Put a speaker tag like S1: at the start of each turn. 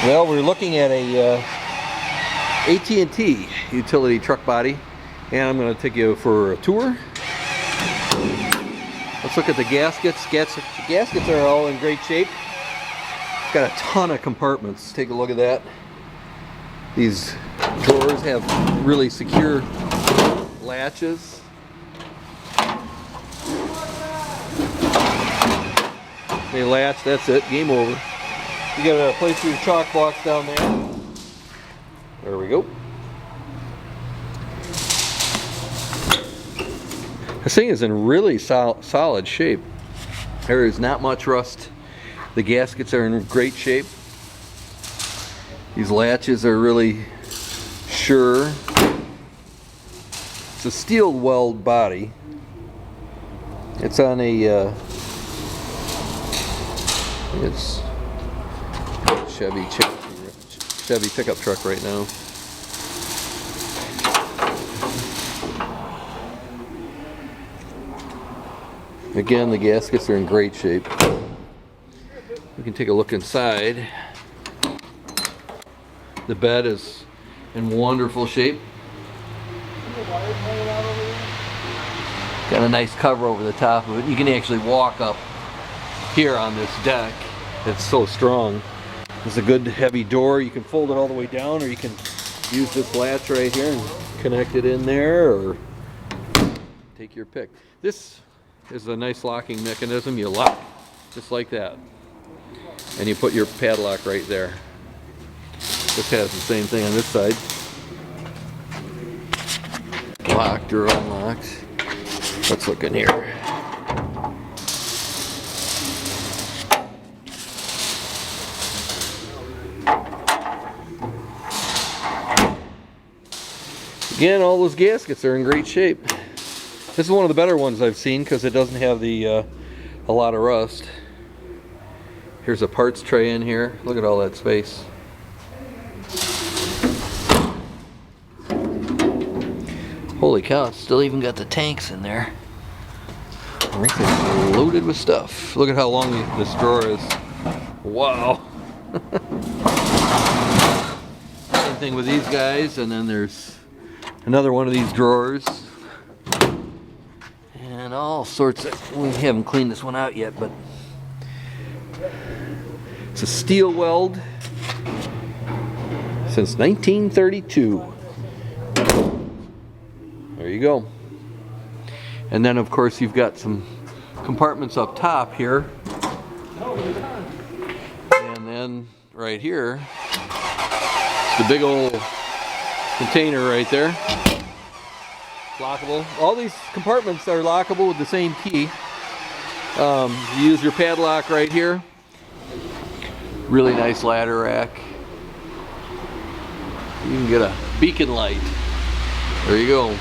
S1: Well, we're looking at a AT&T utility truck body, and I'm going to take you for a tour. Let's look at the gaskets. The gaskets are all in great shape. It's got a ton of compartments. Take a look at that. These drawers have really secure latches. They latch, that's it, game over. You gotta place your chalk blocks down there. There we go. This thing is in really solid shape. There is not much rust. The gaskets are in great shape. These latches are really sure. It's a Steelweld body. It's on a it's Chevy pickup truck right now. Again, the gaskets are in great shape. We can take a look inside. The bed is in wonderful shape. Got a nice cover over the top of it. You can actually walk up here on this deck. It's so strong. It's a good heavy door. You can fold it all the way down, or you can use this latch right here and connect it in there, or take your pick. This is a nice locking mechanism. You lock just like that, and you put your padlock right there. This has the same thing on this side. Locked or unlocked. Let's look in here. Again, all those gaskets are in great shape. This is one of the better ones I've seen because it doesn't have the a lot of rust. Here's a parts tray in here. Look at all that space. Holy cow, it's still even got the tanks in there. Everything's loaded with stuff. Look at how long this drawer is. Wow. Same thing with these guys, and then there's another one of these drawers. And all sorts of, we haven't cleaned this one out yet, but it's a Steelweld since 1932. There you go. And then of course you've got some compartments up top here. And then right here, the big old container right there. Lockable. All these compartments are lockable with the same key. You use your padlock right here. Really nice ladder rack. You can get a beacon light. There you go.